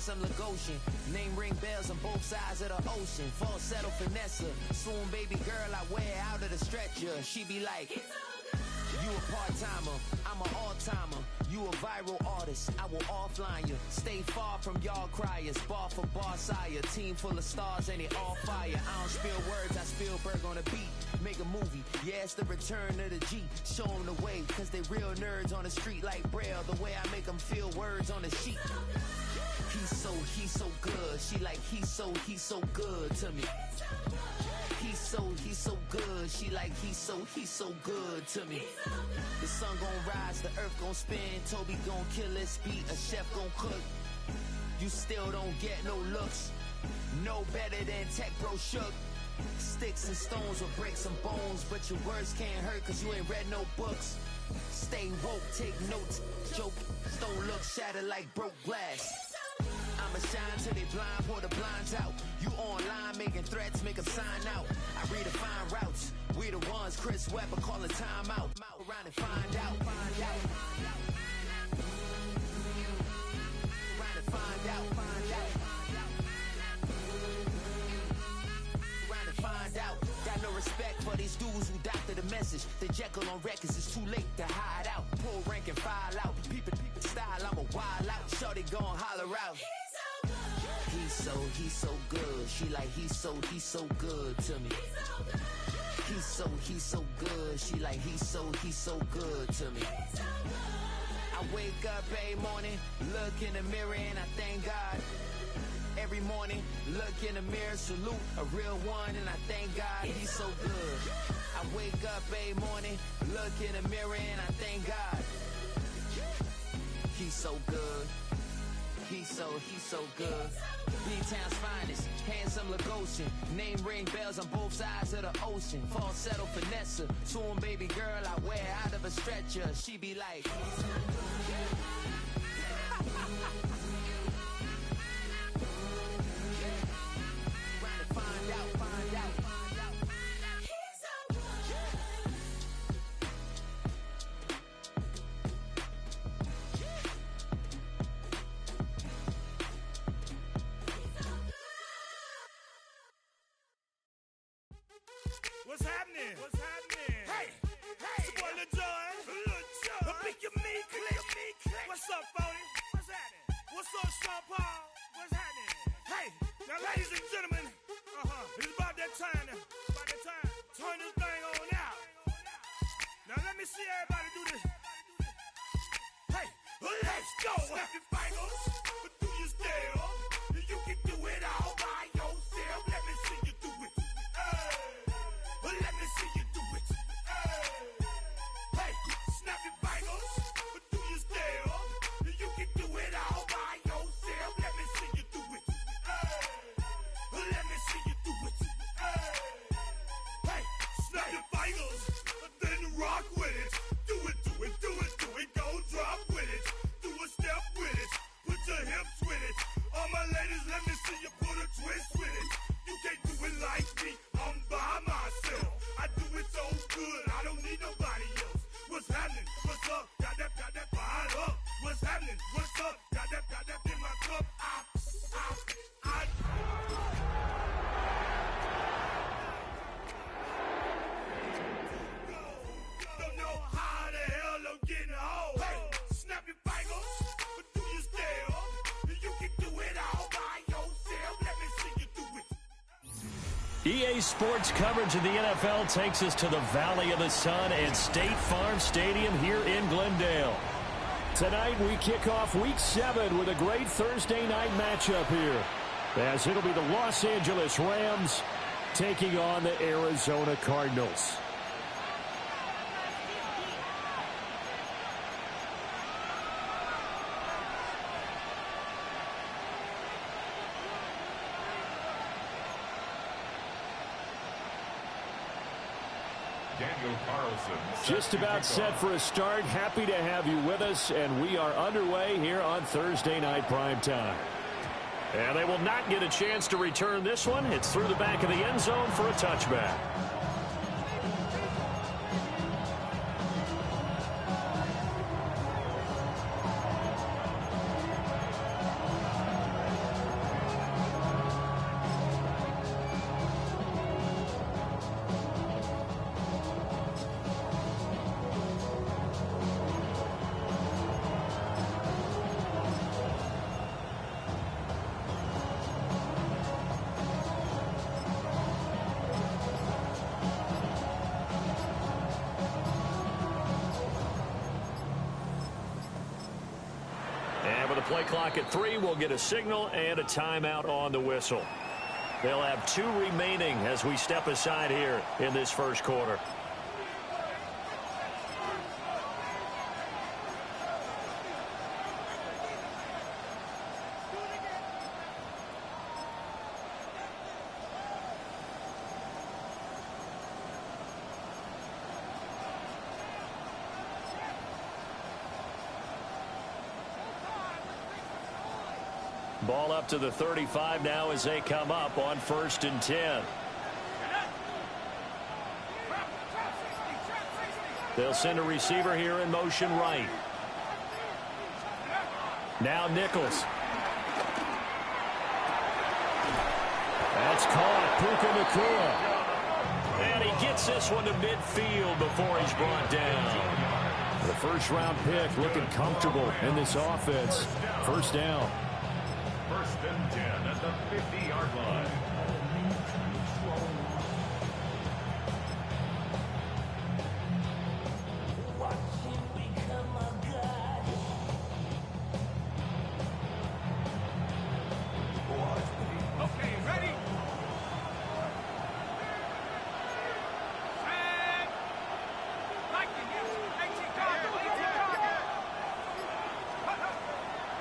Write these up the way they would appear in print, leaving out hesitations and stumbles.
handsome Lagosian. Name ring bells on both sides of the ocean. Falsetto finesse, swoon baby girl I wear out of the stretcher. She be like, you a part-timer, I'm an all-timer. You a viral artist, I will offline you. Stay far from y'all criers, bar for bar sire. Team full of stars and it all fire. I don't spill words, I Spielberg on the beat. Make a movie, yeah, it's the return of the G. Show them the way, cause they real nerds on the street like Braille. The way I make them feel words on the sheet. He's so good. She like, he's so good to me. He's so good. She like, he's so good to me. The sun gon' rise, the earth gon' spin. Toby gon' kill this beat, a chef gon' cook. You still don't get no looks. No better than Tech Bro Shook. Sticks and stones will break some bones, but your words can't hurt cause you ain't read no books. Stay woke, take notes, joke, don't look shattered like broke glass. I'ma shine till they blind, pull the blinds out. You online making threats, make them sign out. I redefine routes, we the ones Chris Webber calling time out. Around and find out, find out. Around and find out, find out. Around and find out. Got no respect for these dudes who doctor the message. The Jekyll on records, it's too late to hide out. Pull rank and file out. People style, I'm a wild out. Shorty gon' holler out. He's so good. She like, he's so good to me. He's so good. She like, he's so good to me. I wake up every morning, look in the mirror and I thank God. Every morning, look in the mirror, salute a real one and I thank God he's so good. I wake up every morning, look in the mirror and I thank God. He's so good. He's so good. B-Town's finest, handsome Lagosian. Name ring bells on both sides of the ocean. Falsetto finesse, swoon baby girl I wear out of a stretcher. She be like, find out, find out, find out. He's so What's happening? What's happening? Hey, it's your boy Lil Jon. The Pick Your Me Click. What's up, Phony? What's happening? What's up, Sean Paul? What's happening? Hey, now ladies and gentlemen, it's about that time. Turn this thing on out. Now let me see everybody do this. Hey, let's go. Snap your fingers, but do you still? You can do it all by yourself. Let me see you do it. Let me see you do it. Hey, snap your fingers, but do you still? You can do it all by yourself. Let me see you do it. Let me see you do it. Hey, snap your fingers, then rock with it. Do it, do it, do it, do it. Go drop with it. Do a step with it. Put your hips with it. All my ladies, let me see you put a twist with it. You can't do it like me. I'm by myself. I do it so good. I don't need nobody else. What's happening? What's up? Got that fired up. What's happening? What's up? Got that in my cup. I don't know how the hell I'm getting home. Hey, snap your fingers, but do you still? You can do it all by yourself. Let me see you do it. EA Sports coverage of the NFL takes us to the Valley of the Sun and State Farm Stadium here in Glendale. Tonight we kick off Week 7 with a great Thursday night matchup here, as it'll be the Los Angeles Rams taking on the Arizona Cardinals. Daniel Carlson. Just about set for a start. Happy to have you with us, and we are underway here on Thursday Night Primetime. And they will not get a chance to return this one. It's through the back of the end zone for a touchback. play clock at 3. We'll get a signal and a timeout on the whistle. They'll have 2 remaining as we step aside here in this first quarter. Ball up to the 35 now as they come up on 1st and 10. They'll send a receiver here in motion right. Now Nichols. That's caught. Puka Nacua. And he gets this one to midfield before he's brought down. The first-round pick looking comfortable in this offense. First down. 1st and 10 at the 50-yard line. Okay, ready?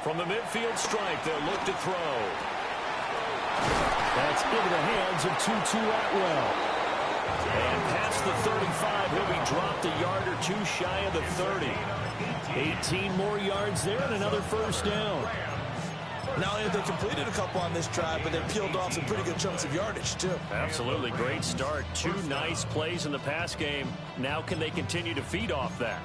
From the midfield strike, they'll look to throw. That's into the hands of Tutu Atwell. And past the 35, he'll be dropped a yard or 2 shy of the 30. 18 more yards there and another first down. Not only have they completed a couple on this drive, but they've peeled off some pretty good chunks of yardage, too. Absolutely great start. 2 nice plays in the pass game. Now can they continue to feed off that?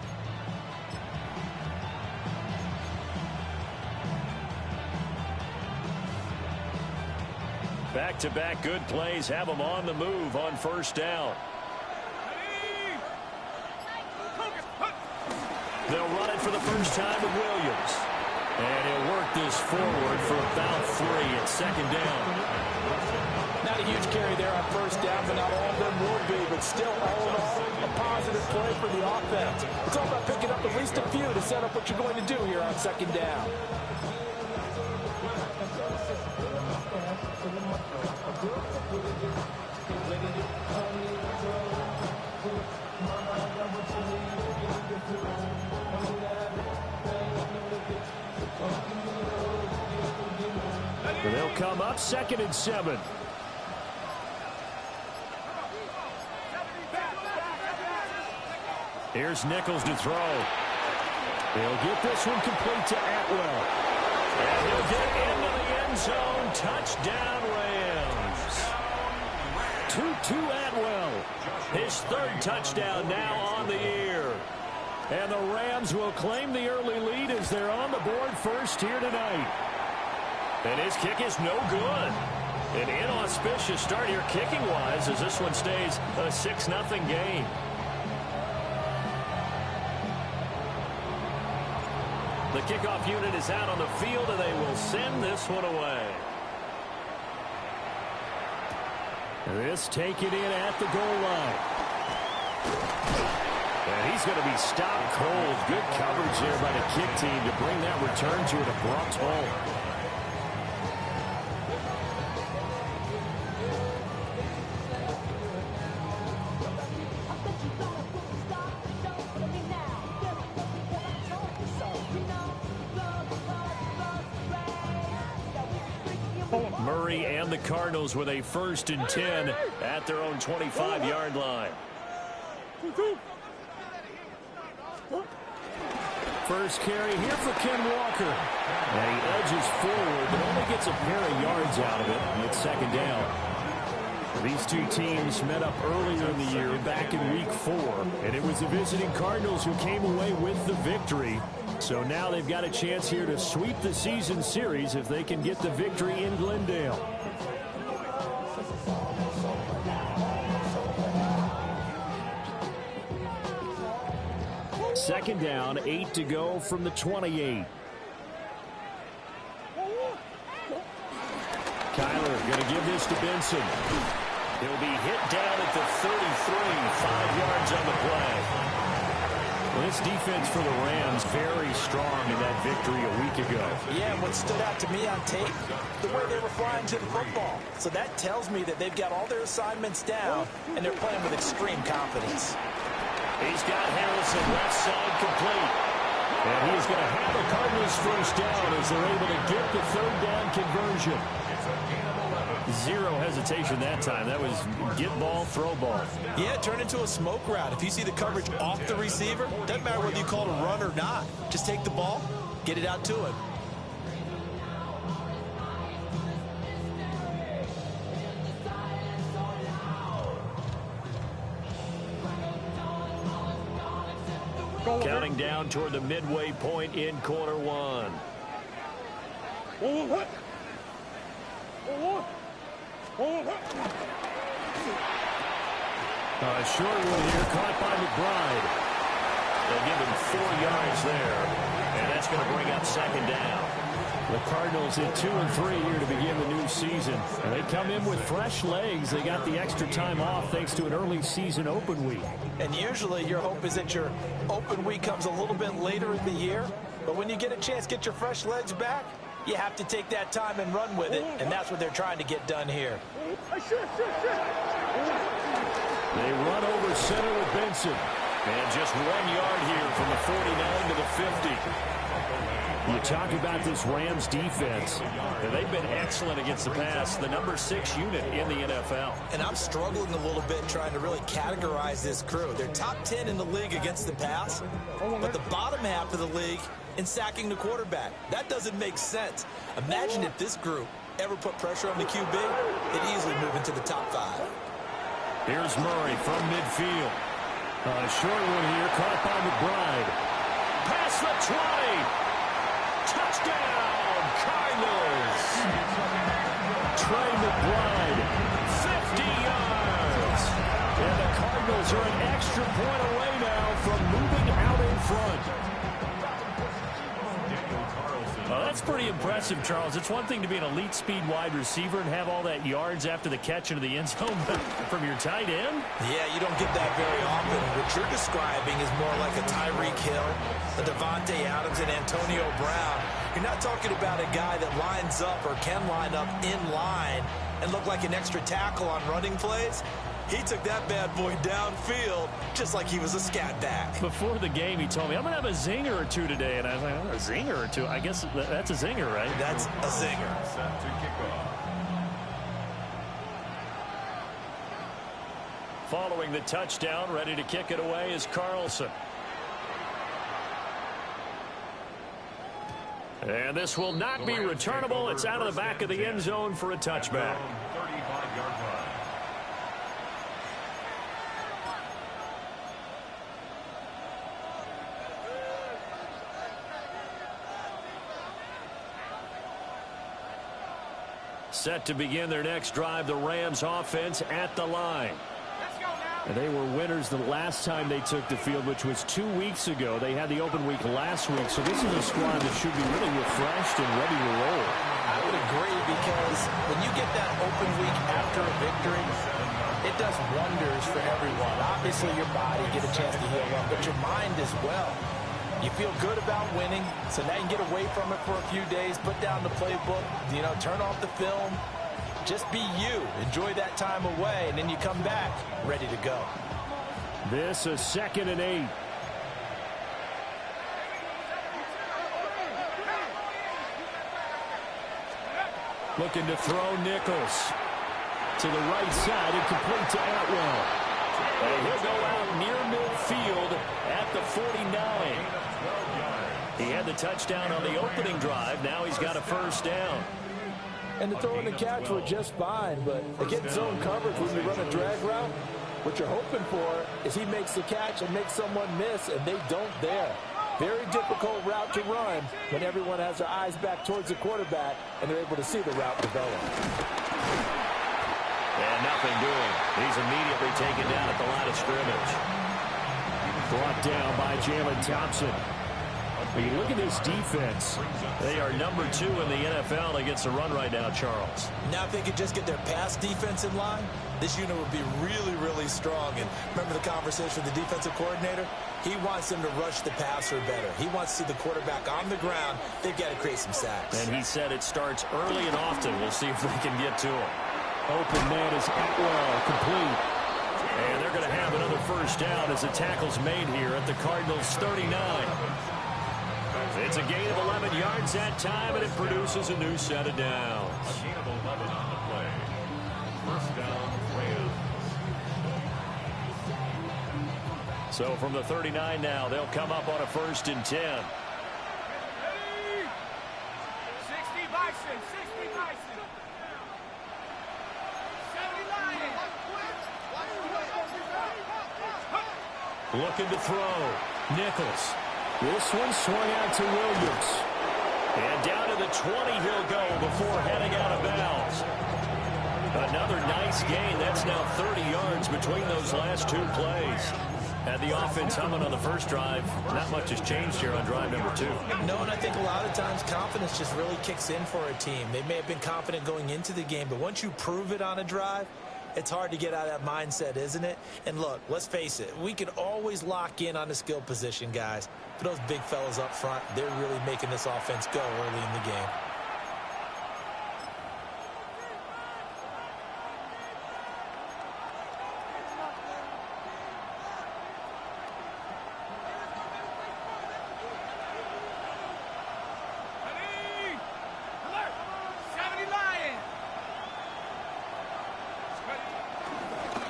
Back-to-back good plays have them on the move on first down. They'll run it for the first time with Williams. And he'll work this forward for about 3 at 2nd down. Not a huge carry there on first down, but not all of them will be. But still, all in all, a positive play for the offense. It's all about picking up at least a few to set up what you're going to do here on 2nd down. They'll come up 2nd and 7. Here's Nichols to throw. He'll get this one complete to Atwell. And he'll get into the end zone. Touchdown, Rams. Tutu Atwell. His 3rd touchdown now on the year. And the Rams will claim the early lead as they're on the board first here tonight. And his kick is no good. An inauspicious start here kicking-wise as this one stays a 6-0 game. The kickoff unit is out on the field, and they will send this one away. This taken in at the goal line. And he's going to be stopped cold. Good coverage there by the kick team to bring that return to an abrupt halt. Murray and the Cardinals with a 1st and 10 at their own 25-yard line. First carry here for Ken Walker. And he edges forward, but only gets a pair of yards out of it. And it's 2nd down. These 2 teams met up earlier in the year, back in Week 4. And it was the visiting Cardinals who came away with the victory. So now they've got a chance here to sweep the season series if they can get the victory in Glendale. Second down, 8 to go from the 28. Kyler going to give this to Benson. He'll be hit down at the 33, 5 yards on the play. Well, this defense for the Rams very strong in that victory a week ago. Yeah, and what stood out to me on tape, the way they were flying to the football. So that tells me that they've got all their assignments down, and they're playing with extreme confidence. He's got Harrison left side complete. And he's going to have the Cardinals first down as they're able to get the third down conversion. Zero hesitation that time. That was get ball, throw ball. Yeah, turn into a smoke route. If you see the coverage off the receiver, doesn't matter whether you call it a run or not. Just take the ball, get it out to him. Counting down toward the midway point in quarter one. Short one here, caught by McBride. They'll give him 4 yards there, and that's going to bring up second down. The Cardinals at 2-3 here to begin the new season. And they come in with fresh legs. They got the extra time off thanks to an early season open week. And usually your hope is that your open week comes a little bit later in the year. But when you get a chance to get your fresh legs back, you have to take that time and run with it. And that's what they're trying to get done here. They run over center with Benson. And just 1 yard here from the 49 to the 50. You talk about this Rams defense. They've been excellent against the pass, the number 6 unit in the NFL. And I'm struggling a little bit trying to really categorize this crew. They're top 10 in the league against the pass, but the bottom half of the league in sacking the quarterback. That doesn't make sense. Imagine if this group ever put pressure on the QB, they'd easily move into the top 5. Here's Murray from midfield. A short one here, caught by McBride. Past the 20. Touchdown, Cardinals. Trey McBride, 50 yards. And the Cardinals are an extra point away now from moving out in front. That's pretty impressive, Charles. It's one thing to be an elite speed wide receiver and have all that yards after the catch into the end zone, but from your tight end? Yeah, you don't get that very often. What you're describing is more like a Tyreek Hill, a Devontae Adams, and Antonio Brown. You're not talking about a guy that lines up or can line up in line and look like an extra tackle on running plays. He took that bad boy downfield just like he was a scat back. Before the game, he told me, I'm going to have a zinger or two today. And I was like, oh, a zinger or two? I guess that's a zinger, right? That's a zinger. Set to kick off. Following the touchdown, ready to kick it away is Carlson. And this will not be returnable. It's out of the back of the end zone for a touchback. 35-yard line. Set to begin their next drive, the Rams offense at the line. And they were winners the last time they took the field, which was 2 weeks ago. They had the open week last week, so this is a squad that should be really refreshed and ready to roll. I would agree, because when you get that open week after a victory, it does wonders for everyone. Obviously, your body get a chance to heal up, but your mind as well. You feel good about winning, so now you can get away from it for a few days, put down the playbook, turn off the film. Just be you. Enjoy that time away, and then you come back ready to go. This is 2nd and 8. Looking to throw Nichols to the right side and complete to Atwell. And he'll go out near midfield at the 49. He had the touchdown on the opening drive. Now he's got a first down. And the throw and the catch were just fine, but against zone coverage when you run a drag route, what you're hoping for is he makes the catch and makes someone miss, and they don't there. Very difficult route to run when everyone has their eyes back towards the quarterback and they're able to see the route develop. And nothing doing. He's immediately taken down at the line of scrimmage. Brought down by Jalen Thompson. When you look at this defense, they are number 2 in the NFL against the run right now, Charles. Now if they could just get their pass defense in line, this unit would be really, really strong. And remember the conversation with the defensive coordinator? He wants them to rush the passer better. He wants to see the quarterback on the ground. They've got to create some sacks. And he said it starts early and often. We'll see if they can get to him. Open man is Atwell, complete. And they're going to have another first down as the tackle's made here at the Cardinals' 39. It's a gain of 11 yards that time, and it produces a new set of downs. A gain of 11 on the play. First down, Rams. So from the 39 now, they'll come up on a 1st and 10. 60 Bison, 60 Bison. 70 Lions. Looking to throw. Nichols. This one swung out to Williams. And down to the 20 he'll go before heading out of bounds. Another nice gain. That's now 30 yards between those last two plays. Had the offense humming on the first drive. Not much has changed here on drive number 2. No, and I think a lot of times confidence just really kicks in for a team. They may have been confident going into the game, but once you prove it on a drive, it's hard to get out of that mindset, isn't it? And look, let's face it, we can always lock in on the skill position, guys. For those big fellas up front, they're really making this offense go early in the game.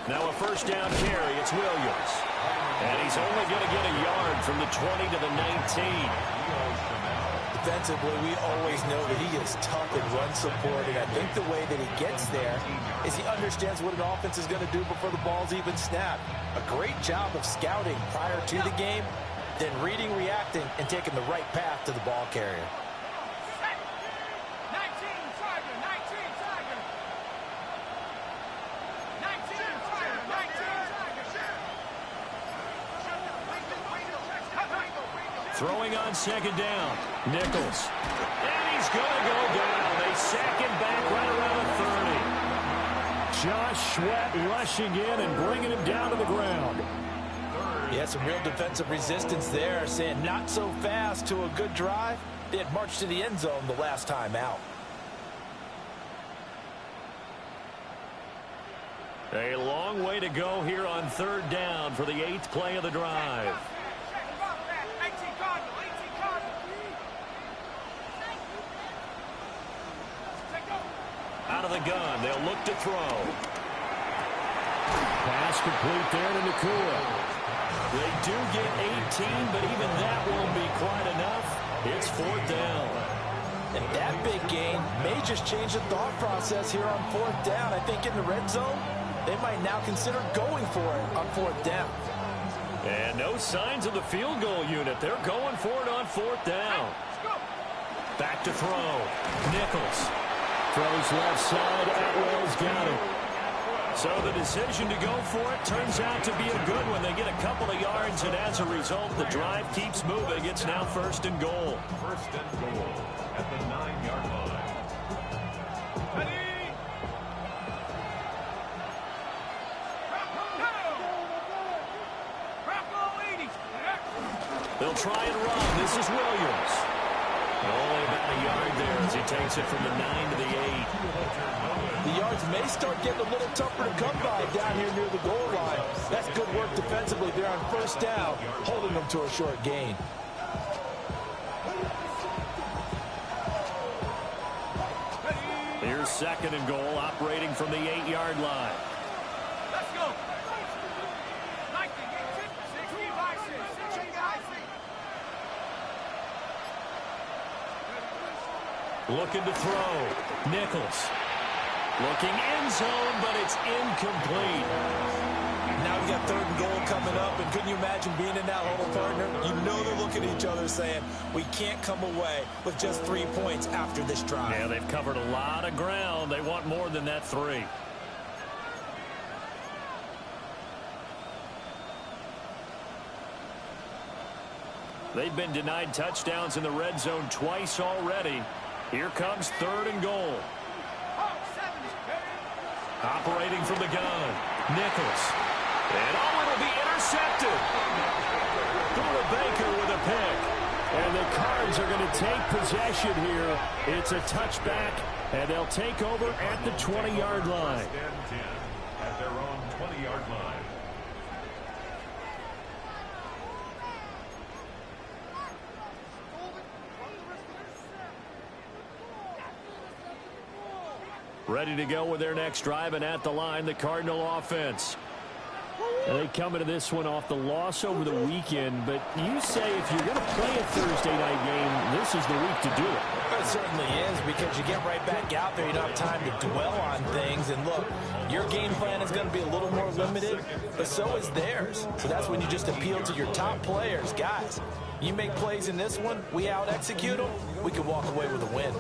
Now a first down carry. It's Williams. And he's only going to get a yard from the 20 to the 19. Defensively, we always know that he is tough in run support, and I think the way that he gets there is he understands what an offense is going to do before the ball's even snapped. A great job of scouting prior to the game, then reading, reacting, and taking the right path to the ball carrier. Throwing on second down. Nichols. And he's going to go down. They sack him back right around the 30. Josh Sweat rushing in and bringing him down to the ground. He had some real defensive resistance there, saying not so fast to a good drive. They had marched to the end zone the last time out. A long way to go here on third down for the 8th play of the drive. Out of the gun, they'll look to throw. Pass complete there to Nakua. They do get 18, but even that won't be quite enough. It's 4th down. And that big gain may just change the thought process here on 4th down. I think in the red zone, they might now consider going for it on 4th down. And no signs of the field goal unit. They're going for it on 4th down. Back to throw. Nichols. Throws left side. Atwell's got it. So the decision to go for it turns out to be a good one. They get a couple of yards, and as a result, the drive keeps moving. It's now 1st and goal. 1st and goal at the 9-yard line. They'll try and run. This is Williams. Only about a yard there as he takes it from the 9 to the 8. The yards may start getting a little tougher to come by down here near the goal line. That's good work defensively there on 1st down, holding them to a short gain. Here's 2nd and goal, operating from the 8-yard line. Let's go. Looking to throw. Nichols. Looking end zone, but it's incomplete. Now we got 3rd and goal coming up, and couldn't you imagine being in that huddle, partner? You know they're looking at each other saying, we can't come away with just 3 points after this drive. Yeah, they've covered a lot of ground. They want more than that 3. They've been denied touchdowns in the red zone twice already. Here comes 3rd and goal. Operating from the gun, Nichols. And it'll be intercepted. Buda Baker with a pick. And the Cards are going to take possession here. It's a touchback, and they'll take over at the 20-yard line. At their own 20-yard line. Ready to go with their next drive, and at the line, the Cardinal offense. And they come into this one off the loss over the weekend, but you say if you're going to play a Thursday night game, this is the week to do it. It certainly is, because you get right back out there. You don't have time to dwell on things. And look, your game plan is going to be a little more limited, but so is theirs. So that's when you just appeal to your top players. Guys, you make plays in this one, we out-execute them, we can walk away with a win.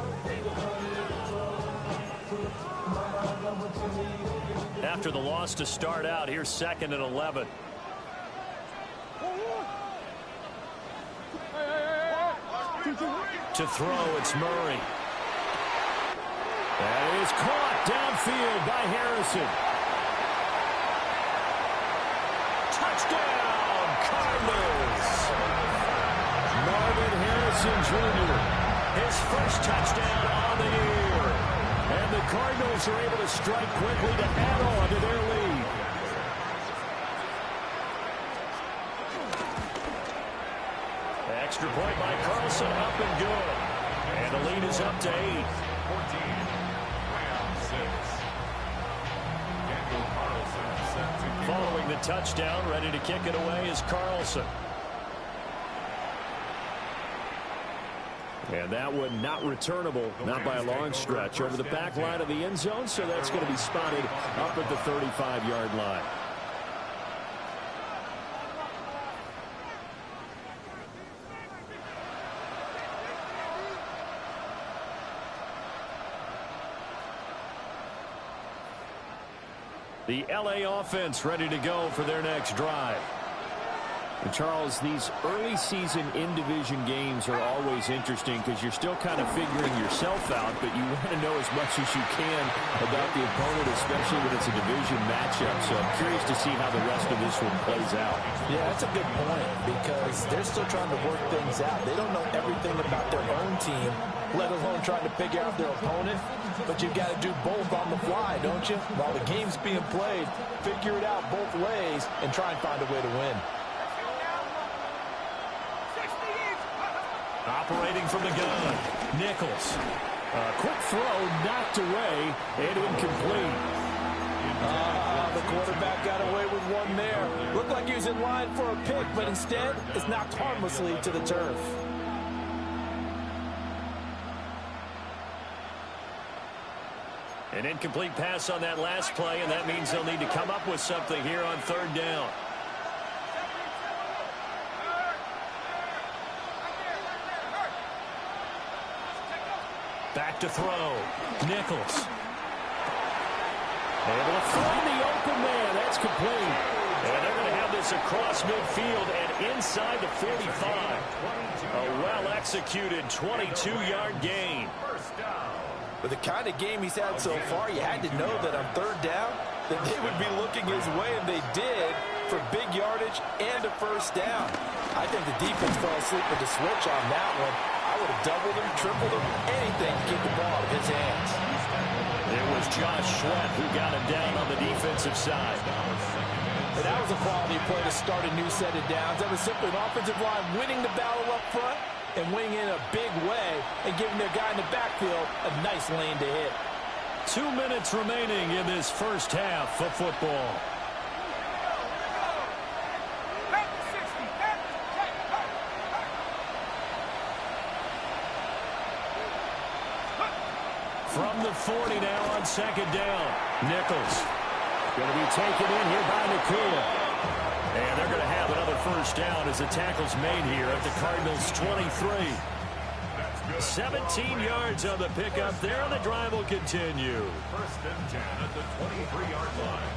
After the loss to start out, here's 2nd and 11. To throw, it's Murray. That is caught downfield by Harrison. Touchdown, Cardinals! Marvin Harrison Jr., his first touchdown on the year. And the Cardinals are able to strike quickly to add on to their lead. Extra point by Carlson, up and good. And the lead is up to 8. 14, Rams 6. Daniel Carlson set to Following the touchdown, ready to kick it away is Carlson. And that one not returnable, not by a long stretch, over the back line of the end zone, so that's going to be spotted up at the 35-yard line. The LA offense ready to go for their next drive. And Charles, these early season in-division games are always interesting because you're still kind of figuring yourself out, but you want to know as much as you can about the opponent, especially when it's a division matchup. So I'm curious to see how the rest of this one plays out. Yeah, that's a good point, because they're still trying to work things out. They don't know everything about their own team, let alone trying to figure out their opponent. But you've got to do both on the fly, don't you? While the game's being played, figure it out both ways and try and find a way to win. Operating from the gun, Nichols. A quick throw knocked away and incomplete. The quarterback got away with one there. Looked like he was in line for a pick, but instead it's knocked harmlessly to the turf. An incomplete pass on that last play, and that means they'll need to come up with something here on 3rd down. Back to throw. Nichols. Able to find the open man. That's complete. And they're going to have this across midfield and inside the 45. A well-executed 22-yard gain. With the kind of game he's had so far, you had to know that on 3rd down that they would be looking his way, and they did, for big yardage and a 1st down. I think the defense fell asleep with the switch on that one. I would have doubled him, tripled him, anything to get the ball out of his hands. It was Josh Sweat who got him down on the defensive side. And that was a quality play to start a new set of downs. That was simply an offensive line winning the battle up front and winning in a big way and giving their guy in the backfield a nice lane to hit. 2 minutes remaining in this first half of football. From the 40 now on 2nd down. Nichols going to be taken in here by Nakua. And they're going to have another 1st down as the tackle's made here at the Cardinals' 23. 17 yards on the pickup there, and the drive will continue. 1st and 10 at the 23-yard line.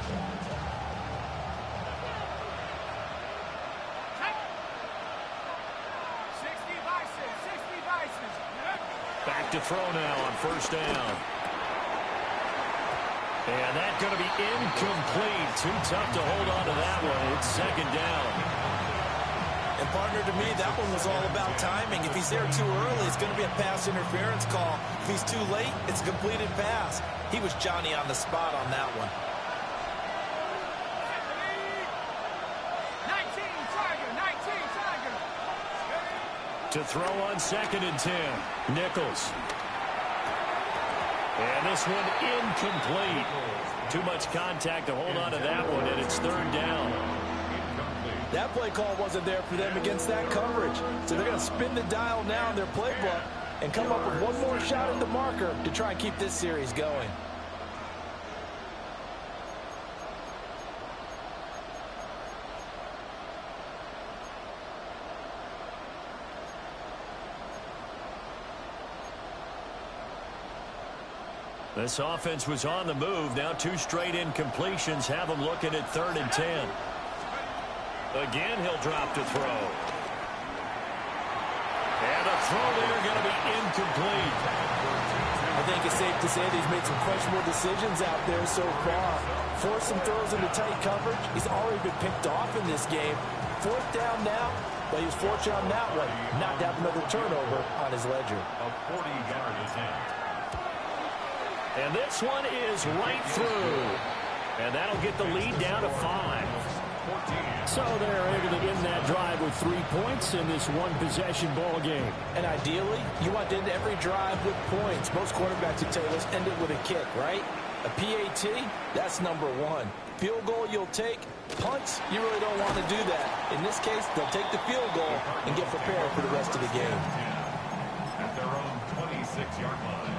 Back to throw now on 1st down. And that's going to be incomplete. Too tough to hold on to that one. It's second down. And partner, to me, that one was all about timing. If he's there too early, it's going to be a pass interference call. If he's too late, it's a completed pass. He was Johnny on the spot on that one. 19 Tiger. To throw on 2nd and 10. Nichols. And this one incomplete. Too much contact to hold on to that one, and it's 3rd down. That play call wasn't there for them against that coverage. So they're going to spin the dial now in their playbook and come up with one more shot at the marker to try and keep this series going. This offense was on the move. Now 2 straight incompletions have them looking at 3rd and 10. Again, he'll drop to throw. And a throw there going to be incomplete. I think it's safe to say that he's made some questionable decisions out there so far. Forced some throws into tight coverage. He's already been picked off in this game. 4th down now, but he was fortunate on that one not to have another turnover on his ledger. A 40-yard attempt. And this one is right through. And that'll get the lead down to 5. So they're able to end that drive with 3 points in this one-possession ball game. And ideally, you want to end every drive with points. Most quarterbacks would tell you, let's end it with a kick, right? A PAT, that's number 1. Field goal you'll take. Punts, you really don't want to do that. In this case, they'll take the field goal and get prepared for the rest of the game. At their own 26-yard line.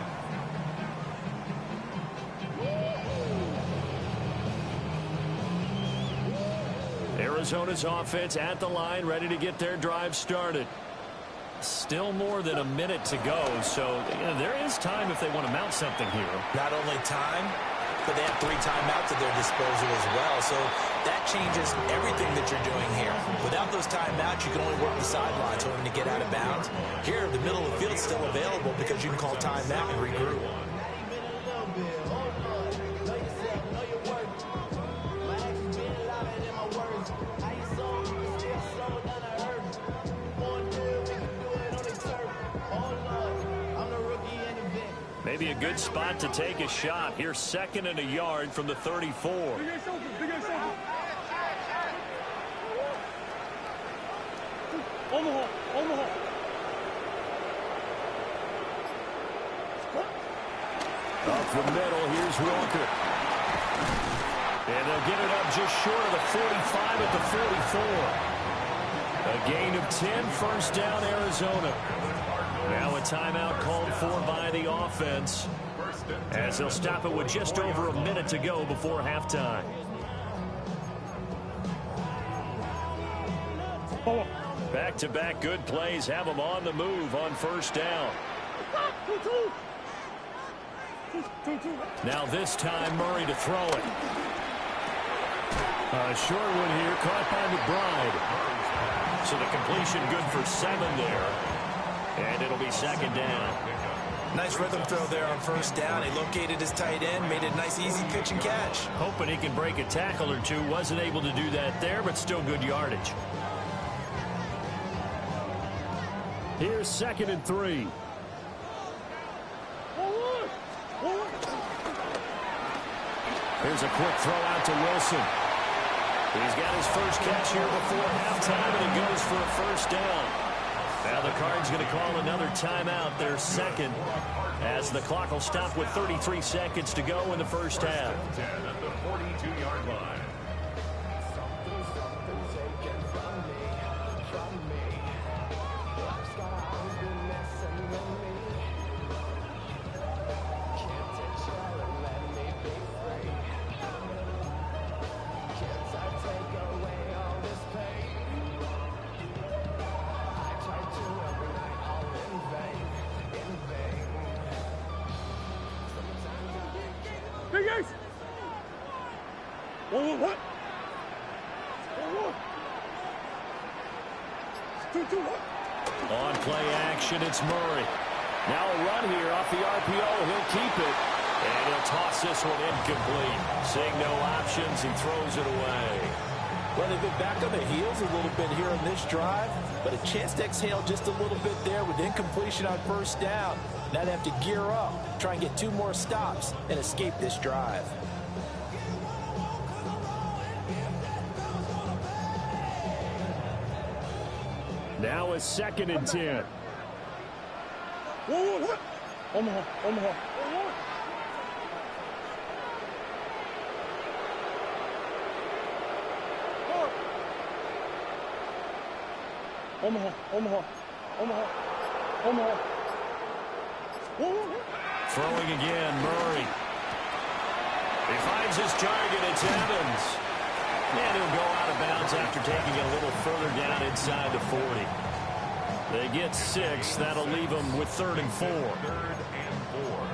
Arizona's offense at the line, ready to get their drive started. Still more than a minute to go, so there is time if they want to mount something here. Not only time, but they have 3 timeouts at their disposal as well, so that changes everything that you're doing here. Without those timeouts, you can only work the sidelines hoping to get out of bounds. Here, the middle of the field is still available because you can call timeout and regroup. Maybe a good spot to take a shot. Here's 2nd and a yard from the 34. Omaha. Up the middle, here's Walker. And they'll get it up just short of the 45 at the 44. A gain of 10, 1st down, Arizona. Now a timeout called for by the offense, as they'll stop it with just over a minute to go before halftime. Back-to-back good plays have them on the move on 1st down. Now this time Murray to throw it. A short one here, caught by McBride. So the completion good for 7 there. And it'll be 2nd down. Nice rhythm throw there on 1st down. He located his tight end, made it a nice easy pitch and catch. Hoping he can break a tackle or 2. Wasn't able to do that there, but still good yardage. Here's 2nd and 3. Here's a quick throw out to Wilson. He's got his first catch here before halftime, and he goes for a 1st down. Now the Cards going to call another timeout, their 2nd, as the clock will stop with 33 seconds to go in the 1st half. 10 at the 42-yard line. On play action, it's Murray. Now a run here off the RPO. He'll keep it. And he'll toss this one incomplete. Seeing no options, he throws it away. Well, they've been back on the heels a little bit here on this drive, but a chance to exhale just a little bit there with incompletion on first down. Now they have to gear up, try and get 2 more stops, and escape this drive. Now a 2nd and 10. Omaha. Throwing again, Murray. He finds his target, it's Evans. And he'll go out of bounds after taking it a little further down inside the 40. They get 6. That'll leave them with 3rd and 4. 3rd and 4.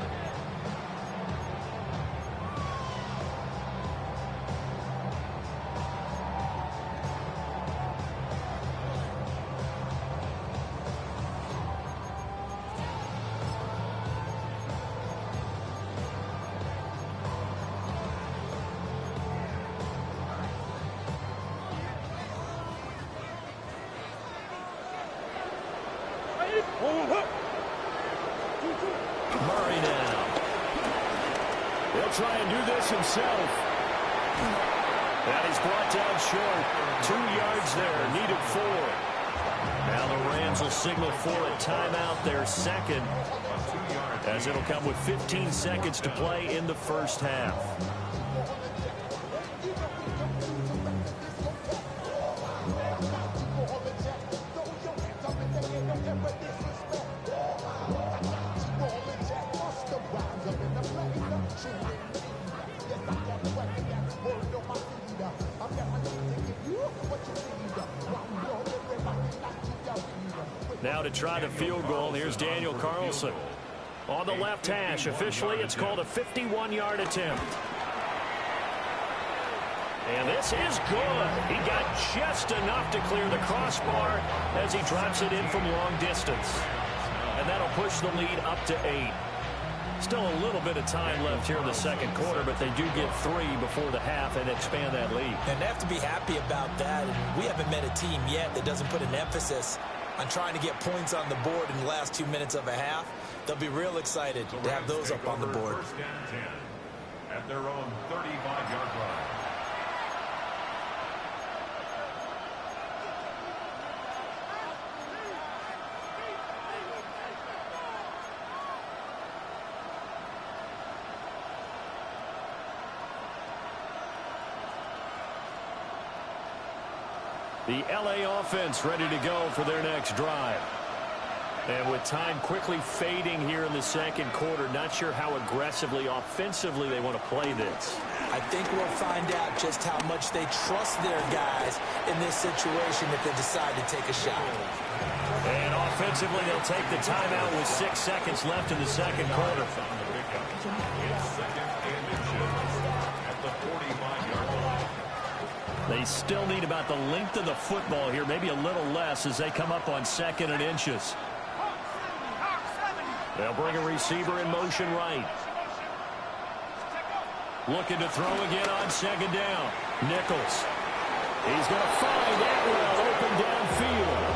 Murray now. He'll try and do this himself. And he's brought down short. 2 yards there, needed 4. Now the Rams will signal for a timeout, their 2nd, as it'll come with 15 seconds to play in the first half. Now to try the field goal, here's Daniel Carlson. On the left hash, officially it's called a 51-yard attempt. And this is good. He got just enough to clear the crossbar as he drops it in from long distance. And that'll push the lead up to 8. Still a little bit of time left here in the 2nd quarter, but they do get 3 before the half and expand that lead. And they have to be happy about that. And we haven't met a team yet that doesn't put an emphasis on trying to get points on the board in the last 2 minutes of a half. They'll be real excited to have those up on the board. 1st and 10 at their own 35-yard line. The LA offense ready to go for their next drive. And with time quickly fading here in the 2nd quarter, not sure how aggressively, offensively they want to play this. I think we'll find out just how much they trust their guys in this situation if they decide to take a shot. And offensively, they'll take the timeout with 6 seconds left in the 2nd quarter. It's 2nd and inches at the 45-yard line. They still need about the length of the football here, maybe a little less as they come up on 2nd and inches. They'll bring a receiver in motion right. Looking to throw again on 2nd down. Nichols. He's going to find Atwell open downfield.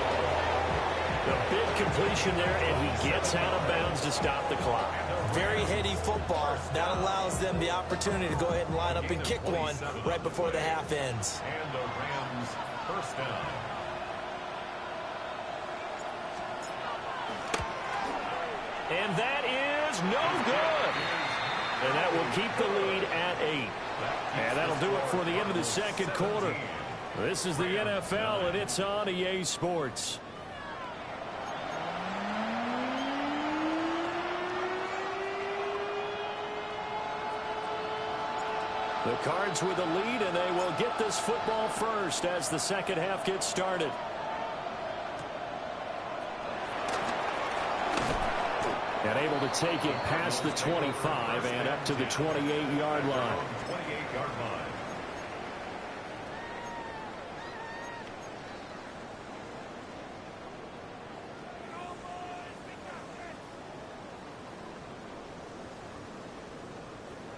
The big completion there, and he gets out of bounds to stop the clock. Very heady football. That allows them the opportunity to go ahead and line up and kick one right before the half ends. And the Rams 1st down. And that is no good. And that will keep the lead at 8. And that'll do it for the end of the 2nd quarter. This is the NFL, and it's on EA Sports. The Cards with the lead, and they will get this football first as the 2nd half gets started. And able to take it past the 25 and up to the 28-yard line. 28-yard line.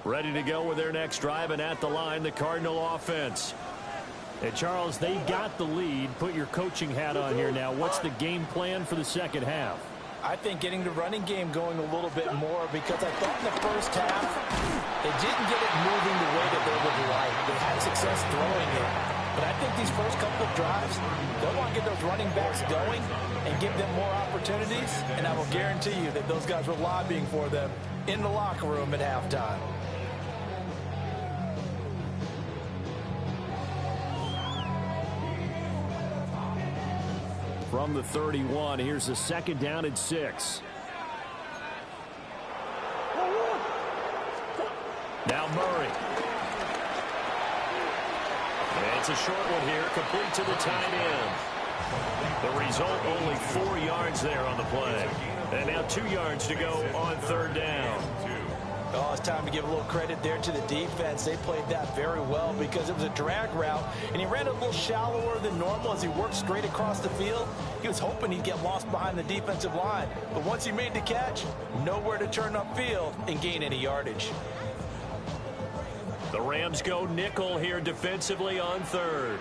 Ready to go with their next drive, and at the line, the Cardinal offense. And Charles, they got the lead. Put your coaching hat on here now. What's the game plan for the second half? I think getting the running game going a little bit more, because I thought in the first half they didn't get it moving the way that they would like. They had success throwing it. But I think these first couple of drives, they'll want to get those running backs going and give them more opportunities. And I will guarantee you that those guys were lobbying for them in the locker room at halftime. From the 31, here's a 2nd down and 6. Now Murray. And it's a short one here, complete to the tight end. The result, only 4 yards there on the play. And now 2 yards to go on 3rd down. Oh, it's time to give a little credit there to the defense. They played that very well because it was a drag route, and he ran a little shallower than normal as he worked straight across the field. He was hoping he'd get lost behind the defensive line. But once he made the catch, nowhere to turn upfield and gain any yardage. The Rams go nickel here defensively on 3rd.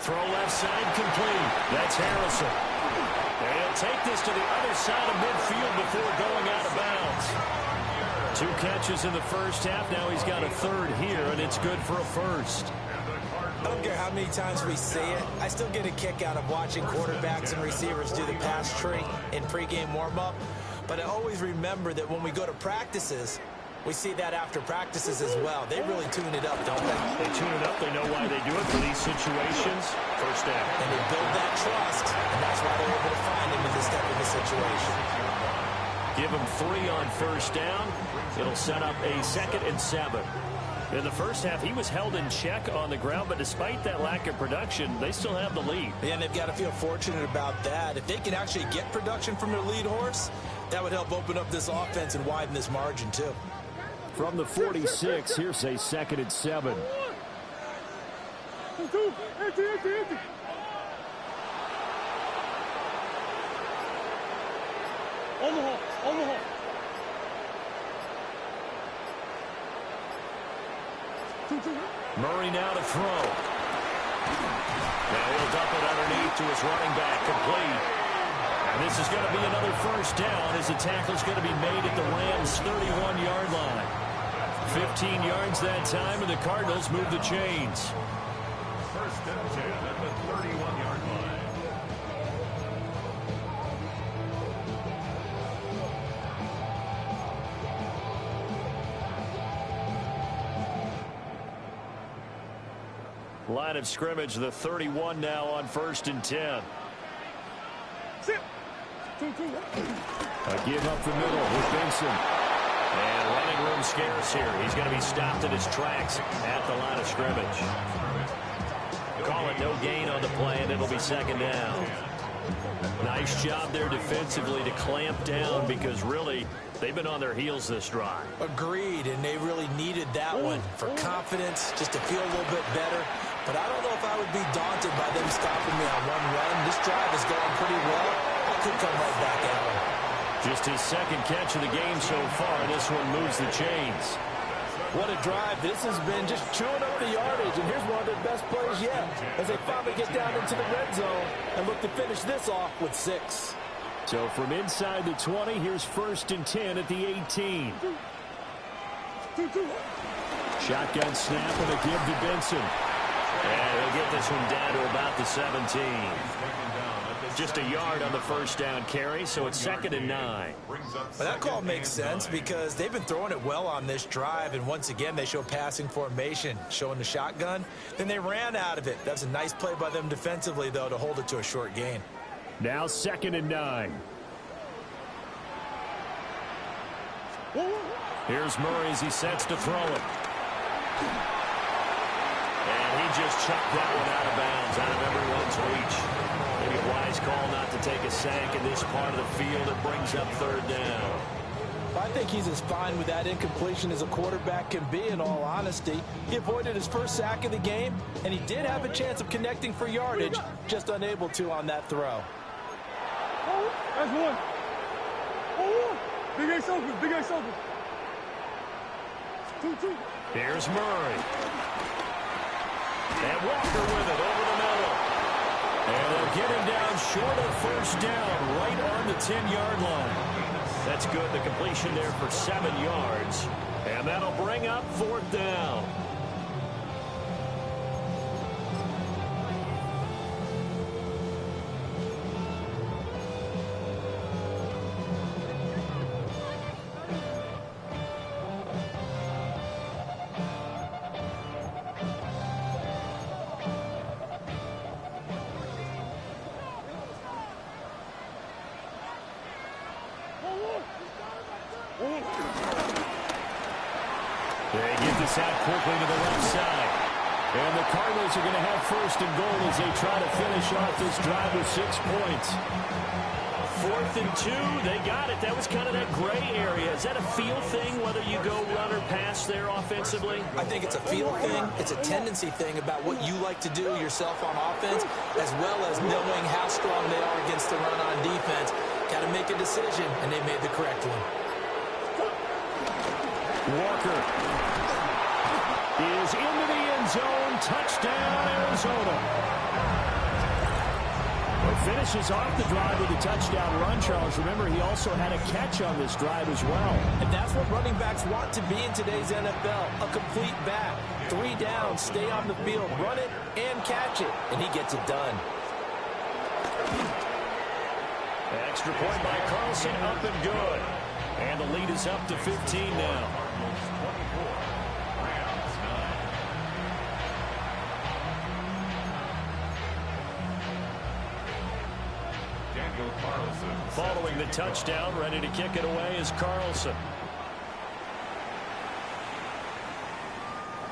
Throw left side complete. That's Harrison. And he'll take this to the other side of midfield before going out of bounds. 2 catches in the first half. Now he's got a 3rd here, and it's good for a 1st. I don't care how many times we say it, I still get a kick out of watching quarterbacks and receivers do the pass tree in pregame warm-up. But I always remember that when we go to practices, we see that after practices as well. They really tune it up, don't they? They tune it up. They know why they do it for these situations. 1st down. And they build that trust, and that's why they're able to find him in this type of a situation. Give him 3 on 1st down. It'll set up a 2nd and 7. In the first half, he was held in check on the ground, but despite that lack of production, they still have the lead. Yeah, and they've got to feel fortunate about that. If they can actually get production from their lead horse, that would help open up this offense and widen this margin, too. From the 46, here's a 2nd and 7. Omaha. Murray now to throw. Now he'll dump it underneath to his running back, complete. And this is going to be another 1st down as the tackle's going to be made at the Rams' 31-yard line. 15 yards that time, and the Cardinals move the chains. 1st and 10 at the 31-yard line. Line of scrimmage, the 31 now on 1st and 10. A give up the middle with Benson. And running room scarce here. He's going to be stopped in his tracks at the line of scrimmage. Call it no gain on the play, and it'll be 2nd down. Nice job there defensively to clamp down, because really they've been on their heels this drive. Agreed, and they really needed that one for confidence, just to feel a little bit better. But I don't know if I would be daunted by them stopping me on one run. This drive is going pretty well. I could come right back at them. Just his 2nd catch of the game so far. This one moves the chains. What a drive. This has been just chewing up the yardage, and here's one of their best plays yet as they finally get down into the red zone and look to finish this off with 6. So from inside the 20, here's 1st and 10 at the 18. Shotgun snap and a give to Benson. And he'll get this one down to about the 17. Just a yard on the 1st down carry, so it's 2nd and 9. Well, that call makes sense because they've been throwing it well on this drive, and once again they show passing formation, showing the shotgun. Then they ran out of it. That's a nice play by them defensively, though, to hold it to a short gain. Now 2nd and 9. Here's Murray as he sets to throw it. And he just chucked that one out of bounds, out of everyone's reach. Maybe a wise call not to take a sack in this part of the field. It brings up 3rd down. I think he's as fine with that incompletion as a quarterback can be, in all honesty. He avoided his 1st sack of the game, and he did have a chance of connecting for yardage, just unable to on that throw. That's one. Oh, big ace open. Big ace open. 2-2. Here's Murray. And Walker with it over the middle. And they'll get him down short of first down, right on the 10-yard line. That's good. The completion there for 7 yards. And that'll bring up 4th down. They get this out quickly to the left side. And the Cardinals are going to have 1st and goal as they try to finish off this drive with 6 points. 4th and 2, they got it. That was kind of that gray area. Is that a feel thing, whether you go run or pass there offensively? I think it's a feel thing. It's a tendency thing about what you like to do yourself on offense, as well as knowing how strong they are against the run on defense. Got to make a decision, and they made the correct one. Walker is into the end zone. Touchdown, Arizona. Well, finishes off the drive with a touchdown run, Charles. Remember, he also had a catch on this drive as well. And that's what running backs want to be in today's NFL, a complete back. 3 down, stay on the field, run it, and catch it. And he gets it done. Extra point by Carlson, up and good. And the lead is up to 15 now. Following the touchdown, ready to kick it away is Carlson.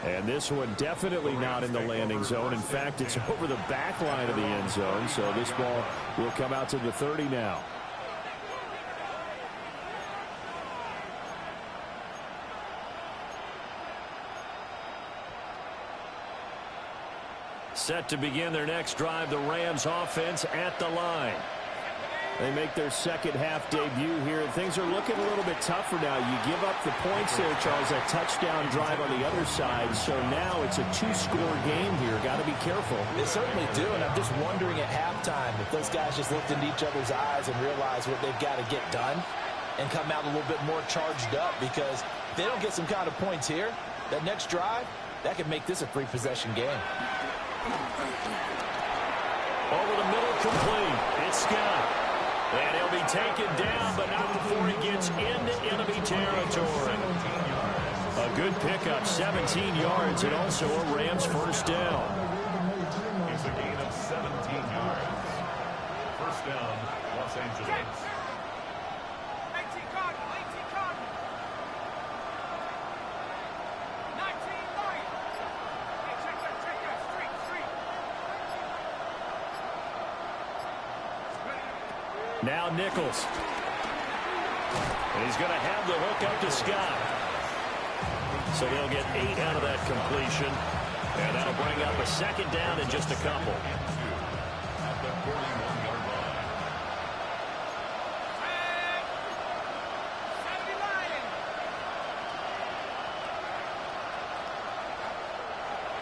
And this one definitely not in the landing zone. In fact, it's over the back line of the end zone, so this ball will come out to the 30 now. Set to begin their next drive, the Rams offense at the line. They make their second half debut here, and things are looking a little bit tougher now. You give up the points there, Charles, that touchdown drive on the other side, so now it's a 2-score game here. Got to be careful. They certainly do, and I'm just wondering at halftime if those guys just looked into each other's eyes and realized what they've got to get done and come out a little bit more charged up, because if they don't get some kind of points here, that next drive, that could make this a 3-possession game. Over the middle, complete. It's Scott. And he'll be taken down, but not before he gets into enemy territory. A good pickup, 17 yards, and also a Rams first down. It's a gain of 17 yards. First down, Los Angeles. 18 Cardinal, 18 Cardinal. 19 Lion. Hey, check that, street. Now Nichols. And he's going to have the hook up to Scott. So they'll get 8 out of that completion. And that'll bring up a second down in just a couple. At the 41-yard line. 70 Lion.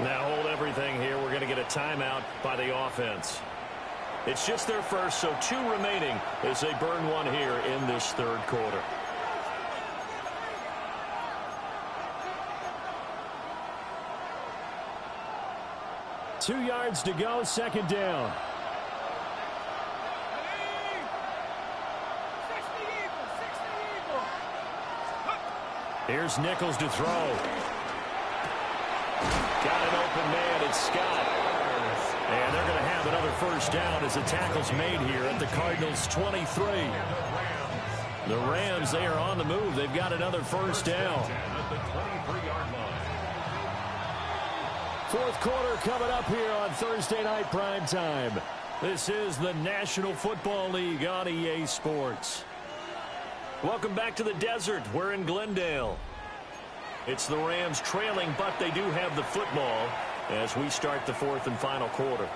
Now hold everything here. We're going to get a timeout by the offense. It's just their first, so 2 remaining as they burn one here in this third quarter. Two yards to go, second down. Here's Nichols to throw. Got an open man, it's Scott. And they're going to have another first down as the tackle's made here at the Cardinals' 23. The Rams, they are on the move. They've got another first down. At the 23-yard line. Fourth quarter coming up here on Thursday Night Prime Time. This is the National Football League on EA Sports. Welcome back to the desert. We're in Glendale. It's the Rams trailing, but they do have the football as we start the fourth and final quarter.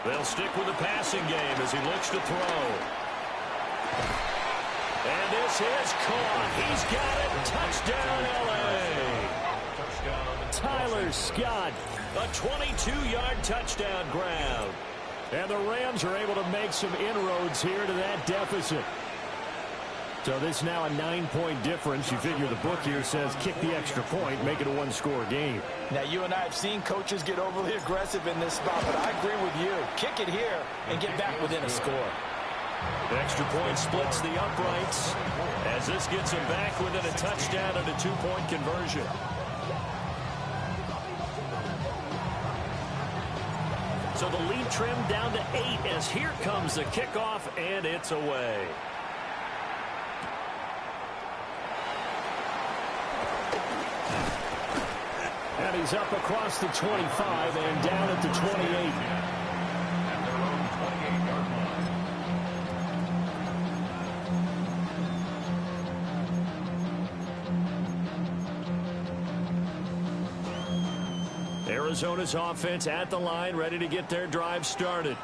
They'll stick with the passing game as he looks to throw. And this is caught. He's got it. Touchdown, L.A. Tyler Scott, a 22-yard touchdown grab. And the Rams are able to make some inroads here to that deficit. So this is now a 9-point difference. You figure the book here says kick the extra point, make it a one-score game. Now, you and I have seen coaches get overly aggressive in this spot, but I agree with you. Kick it here and get back within a score. The extra point splits the uprights as this gets him back within a touchdown and a 2-point conversion. So the lead trimmed down to 8 as here comes the kickoff, and it's away. And he's up across the 25 and down at the 28. At their own 28-yard line. Arizona's offense at the line, ready to get their drive started.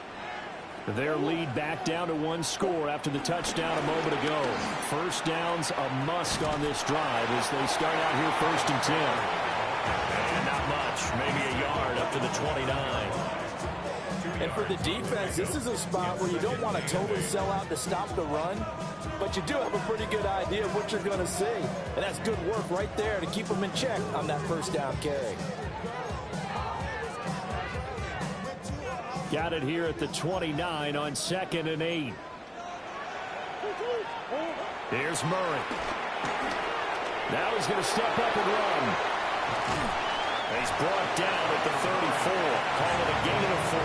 Their lead back down to 1 score after the touchdown a moment ago. First down's a must on this drive as they start out here 1st and 10. And not much, maybe a yard up to the 29. And for the defense, this is a spot where you don't want to totally sell out to stop the run, but you do have a pretty good idea of what you're going to see. And that's good work right there to keep them in check on that first down carry. Got it here at the 29 on 2nd and 8. Here's Murray. Now he's going to step up and run. He's brought down at the 34. Call it a gain of 4.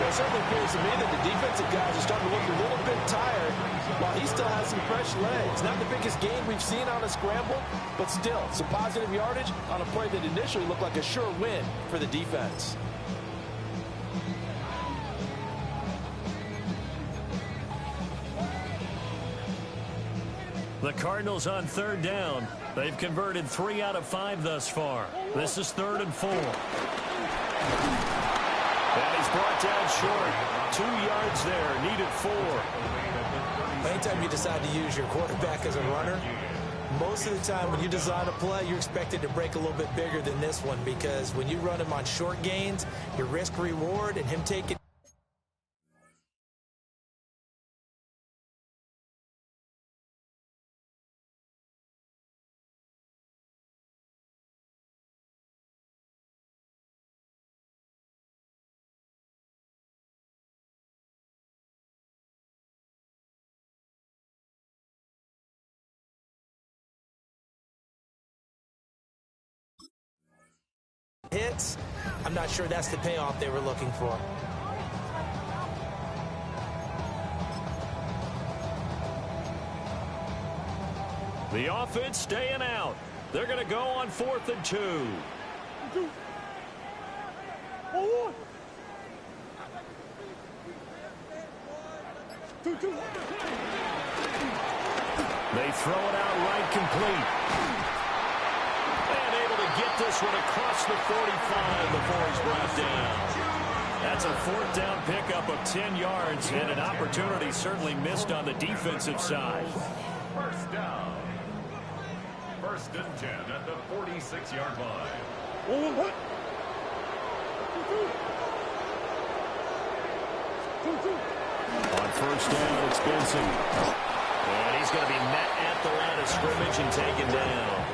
Well, it certainly appears to me that the defensive guys are starting to look a little bit tired while he still has some fresh legs. Not the biggest gain we've seen on a scramble, but still some positive yardage on a play that initially looked like a sure win for the defense. The Cardinals on 3rd down. They've converted 3 out of 5 thus far. This is 3rd and 4. And he's brought down short. 2 yards there. Needed 4. Anytime you decide to use your quarterback as a runner, most of the time when you design a play, you're expected to break a little bit bigger than this one, because when you run him on short gains, your risk-reward and him taking hits, I'm not sure that's the payoff they were looking for. The offense staying out. They're going to go on 4th and 2. They throw it out right complete. And able to get this one across the 45 before he's brought down. That's a 4th down pickup of 10 yards and an opportunity certainly missed on the defensive side. First down. 1st and 10 at the 46-yard line. On 1st down, it's Benson. And he's going to be met at the line of scrimmage and taken down.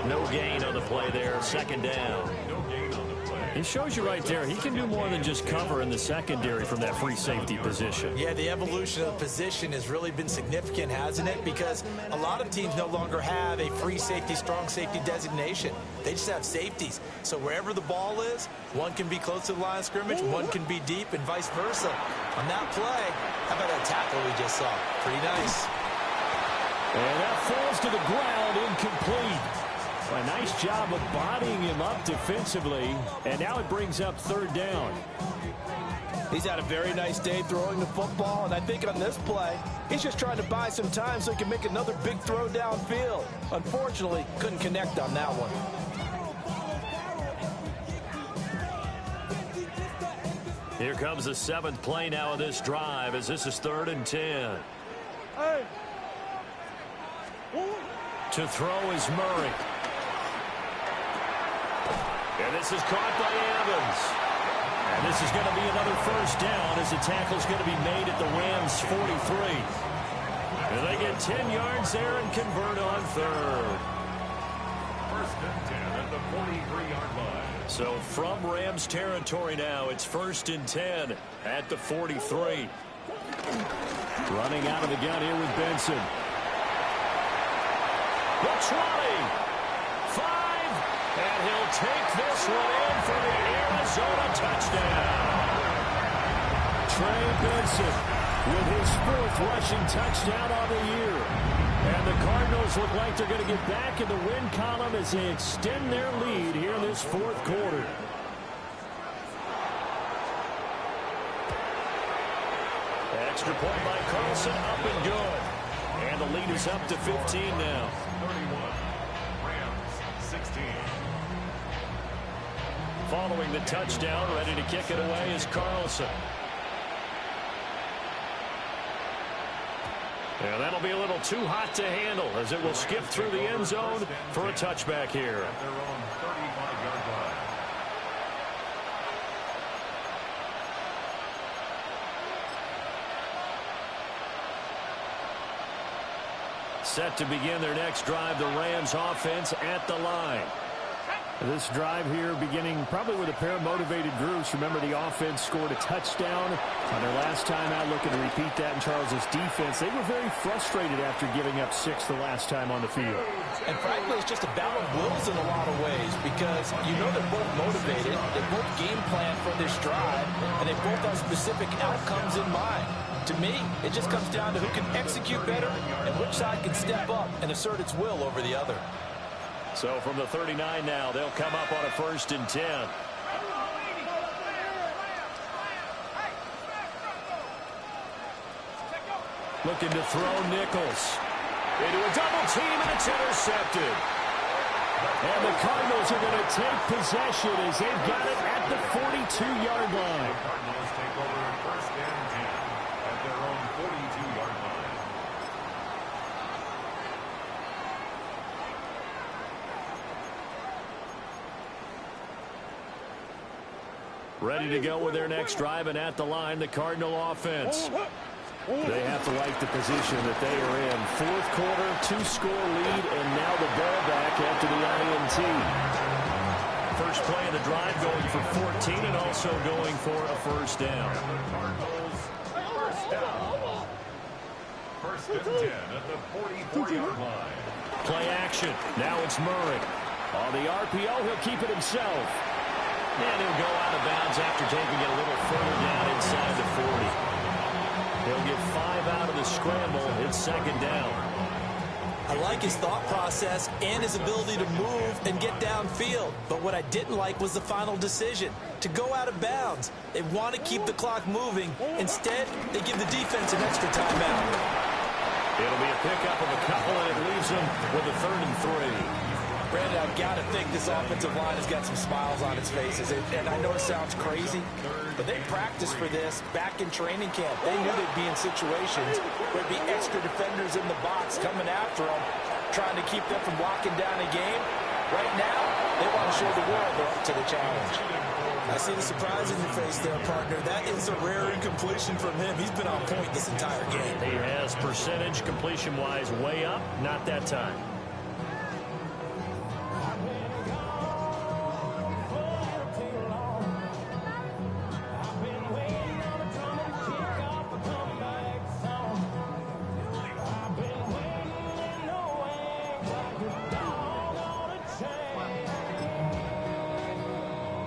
No gain on the play there. 2nd down. No gain on the play. It shows you right there, he can do more than just cover in the secondary from that free safety position. Yeah, the evolution of the position has really been significant, hasn't it? Because a lot of teams no longer have a free safety, strong safety designation. They just have safeties. So wherever the ball is, one can be close to the line of scrimmage, one can be deep, and vice versa. On that play, how about that tackle we just saw? Pretty nice. And that falls to the ground, incomplete. A nice job of bodying him up defensively, and now it brings up 3rd down. He's had a very nice day throwing the football, and I think on this play, he's just trying to buy some time so he can make another big throw downfield. Unfortunately, couldn't connect on that one. Here comes the 7th play now of this drive as this is 3rd and 10. Hey. To throw is Murray. And this is caught by Evans. And this is going to be another first down as the tackle's going to be made at the Rams' 43. And they get 10 yards there and convert on 3rd. 1st and 10 at the 43-yard line. So from Rams territory now, it's 1st and 10 at the 43. Running out of the gun here with Benson. The 20. 5. And he'll take this one in for the Arizona touchdown. Trey Benson with his 4th rushing touchdown on the year. And the Cardinals look like they're going to get back in the win column as they extend their lead here in this 4th quarter. Extra point by Carlson, up and good. And the lead is up to 15 now. 31. Rams 16. Following the touchdown, ready to kick it away is Carlson. And that'll be a little too hot to handle as it will skip through the end zone for a touchback here. At their own 35-yard line. Set to begin their next drive, the Rams offense at the line. This drive here beginning probably with a pair of motivated groups. Remember, the offense scored a touchdown on their last time out, looking to repeat that in Charles's defense. They were very frustrated after giving up 6 the last time on the field. And frankly, it's just a battle of wills in a lot of ways because you know they're both motivated, they both game plan for this drive, and they both have specific outcomes in mind. To me, it just comes down to who can execute better and which side can step up and assert its will over the other. So from the 39 now, they'll come up on a 1st and 10. Looking to throw Nichols. Into a double team, and it's intercepted. And the Cardinals are going to take possession as they've got it at the 42-yard line. The Cardinals take over 1st and 10 at their own 42-yard line. Ready to go with their next drive, and at the line, the Cardinal offense. They have to like the position that they are in. 4th quarter, 2-score lead, and now the ball back after the INT. First play of the drive going for 14 and also going for a first down. Cardinals first down. 1st and 10 at the 44-yard line. Play action. Now it's Murray. On the RPO, he'll keep it himself. And he'll go out of bounds after taking it a little further down inside the 40. He'll get 5 out of the scramble. It's 2nd down. I like his thought process and his ability to move and get downfield. But what I didn't like was the final decision, to go out of bounds. They want to keep the clock moving. Instead, they give the defense an extra timeout. It'll be a pickup of a couple, and it leaves them with a 3rd and 3. Brandon, I've got to think this offensive line has got some smiles on its faces. And I know it sounds crazy, but they practiced for this back in training camp. They knew they'd be in situations where there'd be extra defenders in the box coming after them, trying to keep them from locking down a game. Right now, they want to show the world they're up to the challenge. I see the surprise in your face there, partner. That is a rare incompletion from him. He's been on point this entire game. He has percentage completion-wise way up, not that time.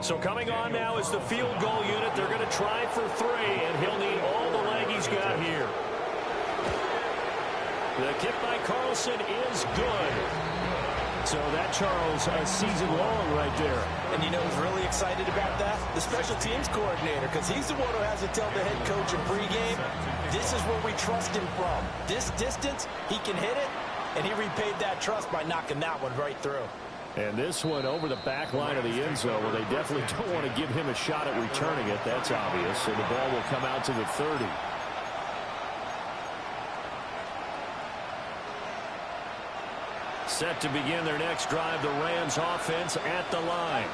So coming on now is the field goal unit. They're going to try for 3, and he'll need all the leg he's got here. The kick by Carlson is good. So that, Charles, a season long right there. And you know who's really excited about that? The special teams coordinator, because he's the one who has to tell the head coach in pregame, this is where we trust him from. This distance, he can hit it, and he repaid that trust by knocking that one right through. And this one over the back line of the end zone. Well, they definitely don't want to give him a shot at returning it. That's obvious. So the ball will come out to the 30. Set to begin their next drive, the Rams offense at the line.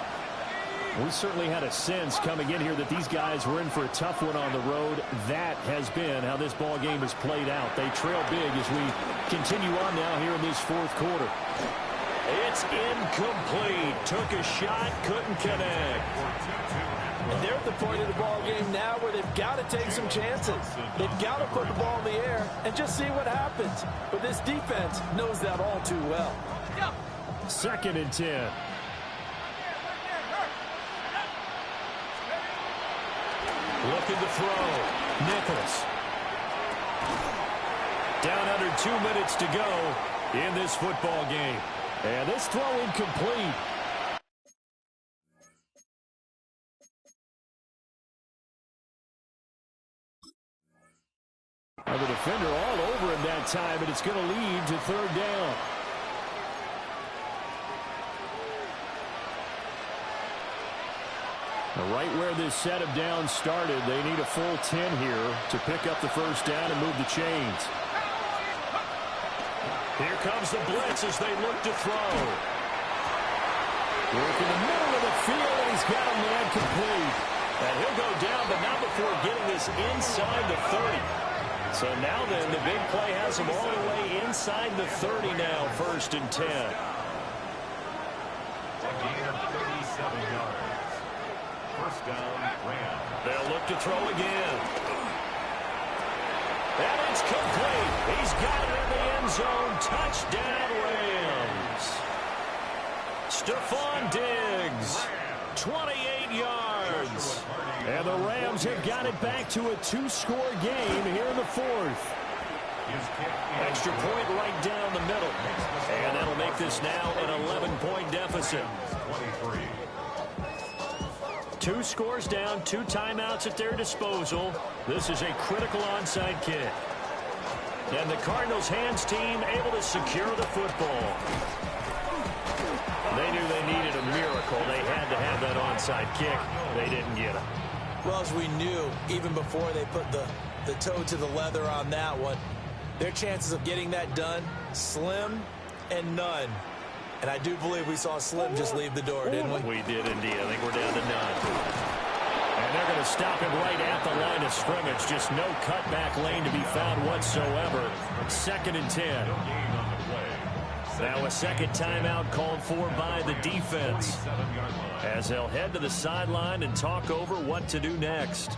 We certainly had a sense coming in here that these guys were in for a tough one on the road. That has been how this ball game has played out. They trail big as we continue on now here in this fourth quarter. It's incomplete. Took a shot, couldn't connect. And they're at the point of the ball game now where they've got to take some chances. They've got to put the ball in the air and just see what happens. But this defense knows that all too well. 2nd and 10. Looking to throw. Nichols. Down under 2 minutes to go in this football game. And this throw incomplete. And the defender all over him that time, and it's going to lead to 3rd down. Right where this set of downs started, they need a full 10 here to pick up the 1st down and move the chains. Here comes the blitz as they look to throw. Work in the middle of the field, and he's got a man complete. And he'll go down, but not before getting this inside the 30. So now then, the big play has him all the way inside the 30 now, 1st and 10. A gain of 37 yards. 1st down, Rams. They'll look to throw again. And it's complete. He's got it in the end zone. Touchdown, Rams. Stephon Diggs, 28 yards. And the Rams have got it back to a 2-score game here in the 4th. Extra point right down the middle. And that'll make this now an 11-point deficit. 23. 2 scores down, 2 timeouts at their disposal. This is a critical onside kick. And the Cardinals' hands team able to secure the football. They knew they needed a miracle. They had to have that onside kick. They didn't get it. Well, as we knew, even before they put the toe to the leather on that one, their chances of getting that done, slim and none. And I do believe we saw Slim just leave the door, didn't we? We did indeed. I think we're down to none. And they're going to stop him right at the line of scrimmage. Just no cutback lane to be found whatsoever. 2nd and 10. Now a second timeout called for by the defense, as they'll head to the sideline and talk over what to do next.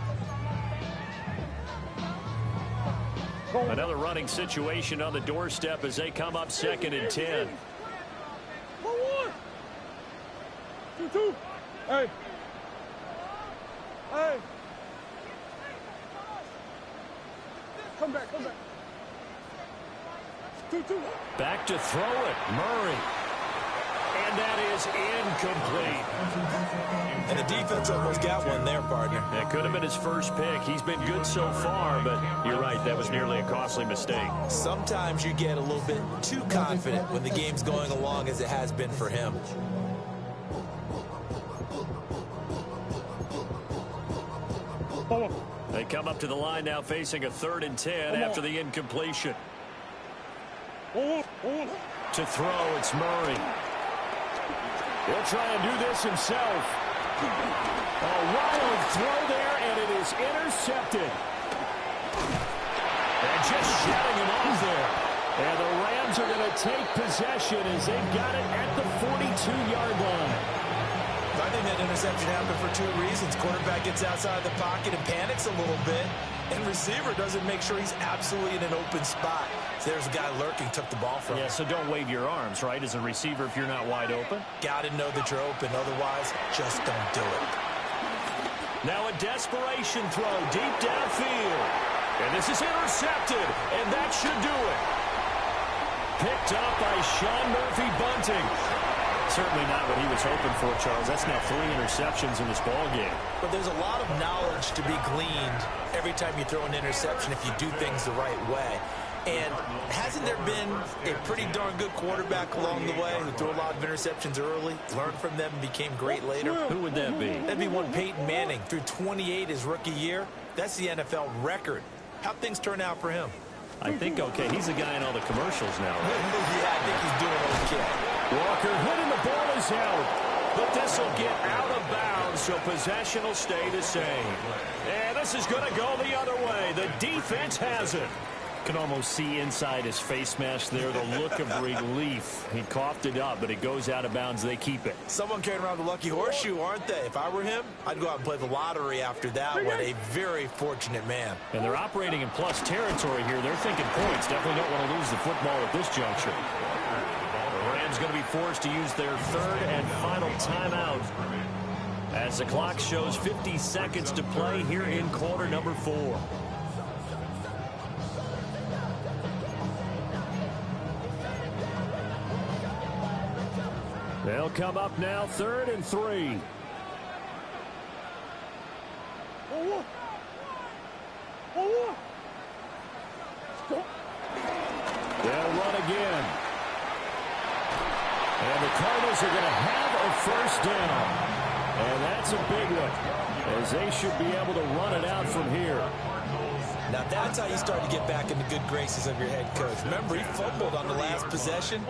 Another running situation on the doorstep as they come up 2nd and 10. 2-2. Hey. Hey. Come back. 2-2. Back to throw it. Murray. And that is incomplete. And the defense almost got one there, partner. That could have been his first pick. He's been good so far, but you're right, that was nearly a costly mistake. Sometimes you get a little bit too confident when the game's going along as it has been for him. They come up to the line now facing a 3rd and 10 after the incompletion. To throw, it's Murray. He'll try and do this himself. A wild throw there, and it is intercepted. And just shutting him off there. And the Rams are going to take possession as they've got it at the 42-yard line. I think that interception happened for 2 reasons. Quarterback gets outside the pocket and panics a little bit, and receiver doesn't make sure he's absolutely in an open spot. So there's a guy lurking, took the ball from him. Yeah, so don't wave your arms, right, as a receiver if you're not wide open. Got to know that you're open. Otherwise, just don't do it. Now a desperation throw deep downfield. And this is intercepted, and that should do it. Picked up by Sean Murphy-Bunting. Certainly not what he was hoping for, Charles. That's now 3 interceptions in this ball game. But there's a lot of knowledge to be gleaned every time you throw an interception if you do things the right way. And hasn't there been a pretty darn good quarterback along the way who threw a lot of interceptions early, learned from them, and became great later? Who would that be? That'd be one Peyton Manning. Threw 28 his rookie year. That's the NFL record. How'd things turn out for him? I think okay. He's the guy in all the commercials now, right? Yeah, I think he's doing okay. Walker hitting, the ball is out. But this will get out of bounds, so possession will stay the same. And this is going to go the other way. The defense has it. Can almost see inside his face mask there the look of relief. He coughed it up, but it goes out of bounds. They keep it. Someone carrying around the lucky horseshoe, aren't they? If I were him, I'd go out and play the lottery after that one. A very fortunate man. And they're operating in plus territory here. They're thinking points. Definitely don't want to lose the football at this juncture. The Rams going to be forced to use their third and final timeout as the clock shows 50 seconds to play here in quarter number 4. They'll come up now, 3rd and 3. They'll run again. And the Cardinals are going to have a first down. And that's a big one, as they should be able to run it out from here. Now that's how you start to get back in the good graces of your head coach. Remember, he fumbled on the last possession.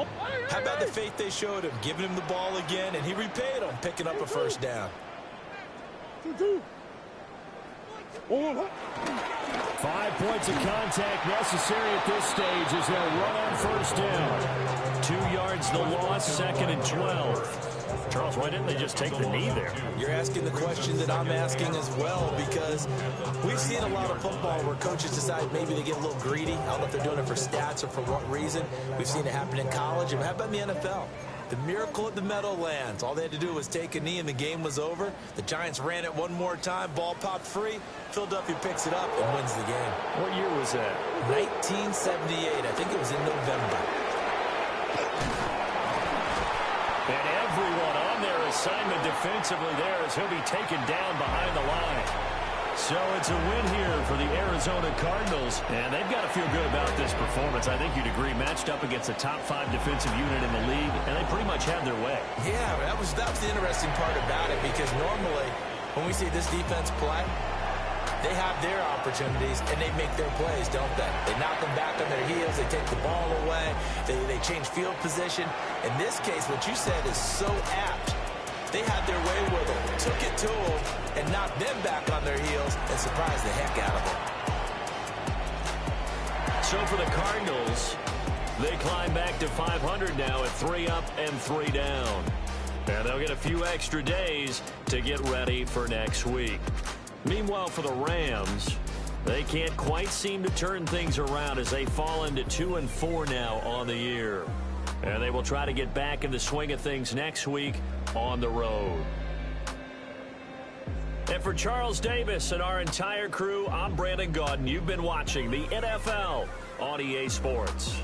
How about the faith they showed him, giving him the ball again, and he repaid them, picking up a first down. 5 points of contact necessary at this stage as they'll run on first down. 2 yards the loss, 2nd and 12. Charles, why didn't they just take the knee there? You're asking the question that I'm asking as well, because we've seen a lot of football where coaches decide maybe they get a little greedy. I don't know if they're doing it for stats or for what reason. We've seen it happen in college. And how about in the NFL? The miracle at the Meadowlands. All they had to do was take a knee and the game was over. The Giants ran it one more time. Ball popped free. Philadelphia picks it up and wins the game. What year was that? 1978. I think it was in November. And everyone on their assignment defensively there as he'll be taken down behind the line. So it's a win here for the Arizona Cardinals, and they've got to feel good about this performance. I think you'd agree, matched up against a top 5 defensive unit in the league, and they pretty much had their way. Yeah, that was the interesting part about it, because normally when we see this defense play, they have their opportunities and they make their plays, don't they? They knock them back on their heels, they take the ball away, they change field position. In this case, what you said is so apt. They had their way with them, took it to them, and knocked them back on their heels and surprised the heck out of them. So for the Cardinals, they climb back to 500 now at 3 up and 3 down. And they'll get a few extra days to get ready for next week. Meanwhile, for the Rams, they can't quite seem to turn things around as they fall into 2-4 now on the year. And they will try to get back in the swing of things next week on the road. And for Charles Davis and our entire crew, I'm Brandon Gaudin. You've been watching the NFL on EA Sports.